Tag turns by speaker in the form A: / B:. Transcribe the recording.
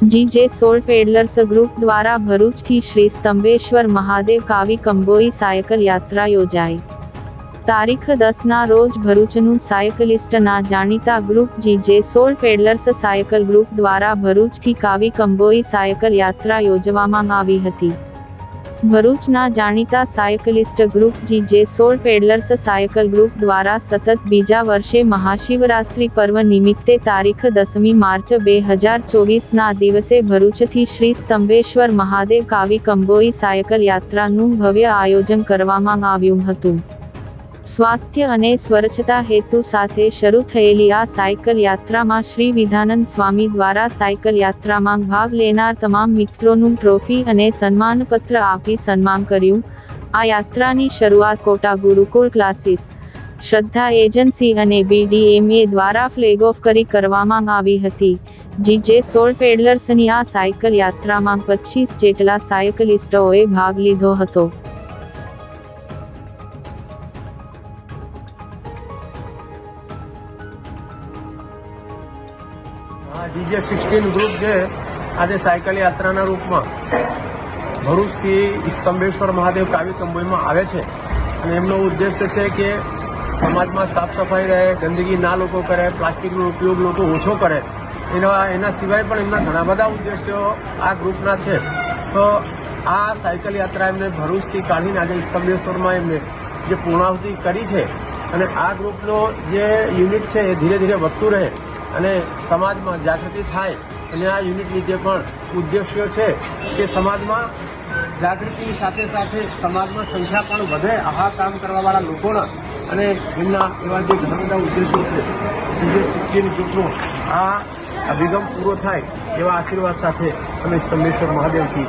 A: जीजे soul peddlers group द्वारा भरूच थी श्री स्तंभेश्वर महादेव कावी कंबोई सायकल यात्रा योजाई। तारीख 10 ना रोज भरूचનું સાયકલિસ્ટના જાણીતા ગ્રુપ જીજે સોલ પેડલર્સ સાયકલ ગ્રુપ દ્વારા ભરૂચથી કાવી કંબોઈ સાયકલ યાત્રા યોજવામાં આવી હતી। ભરૂચના જાણીતા સાયકલિસ્ટ ગ્રુપ જીજે સોલ પેડલર્સ સાયકલ ગ્રુપ દ્વારા સતત બીજા વર્ષે મહાશિવરાત્રિ પર્વ નિમિત્તે તારીખ 10મી માર્ચ 2024 ના દિવસે ભરૂચથી શ્રી સ્તંભેશ્વર મહાદેવ કાવી કંબોઈ સાયકલ યાત્રાનું ભવ્ય આયોજન કરવામાં આવ્યું હતું। स्वास्थ्य અને સ્વચ્છતા હેતુ સાથે શરૂ થયેલી આ સાયકલ યાત્રામાં શ્રી વિધાનંદ સ્વામી દ્વારા સાયકલ યાત્રામાં ભાગ લેનાર તમામ મિત્રોનું ટ્રોફી અને સન્માનપત્ર આપી સન્માન કર્યું। આ યાત્રાની શરૂઆત કોટા ગુરુકુળ ક્લાસીસ, શ્રદ્ધા એજન્સી અને BDMA દ્વારા ફ્લેગ ઓફ કરી કરવામાં આવી હતી। જીજે સોલ પેડલર્સની આ સાયકલ યાત્રામાં 25 જેટલા સાયકલિસ્ટોએ ભાગ લીધો હતો।
B: जीजे 16 ग्रुप जे आज सायकल यात्रा रूप में भरूच थी स्तंभेश्वर महादेव कावी कंबोई में आवे छे अने एमनो उद्देश्य है कि समाज में साफ सफाई रहे, गंदगी ना लोग करे, प्लास्टिक नो उपयोग लोग ओछो करे। एना सिवाय पण एमना घणा बधा उद्देश्यों आ ग्रुपना छे। तो आ सायकल यात्रा एमने भरूच थी काढीने आज स्तंभेश्वर में एमने जे पूर्णाहुति करी छे अने आ ग्रुपनो जे यूनिट छे ए धीरे धीरे वधतुं रहे અને સમાજમાં જાગૃતિ થાય અને આ યુનિટની જે પણ ઉદ્દેશ્યો છે કે સમાજમાં જાગૃતિ સાથે સાથે સમાજમાં સંખ્યા પણ વધે આ કામ કરવાવાળા લોકોના અને એમના એવા જે ઘણા બધા ઉદ્દેશો છે જે શિક્ષણ ગ્રુપનો આ અભિગમ પૂરો થાય એવા આશીર્વાદ સાથે અમે સ્તંભેશ્વર મહાદેવથી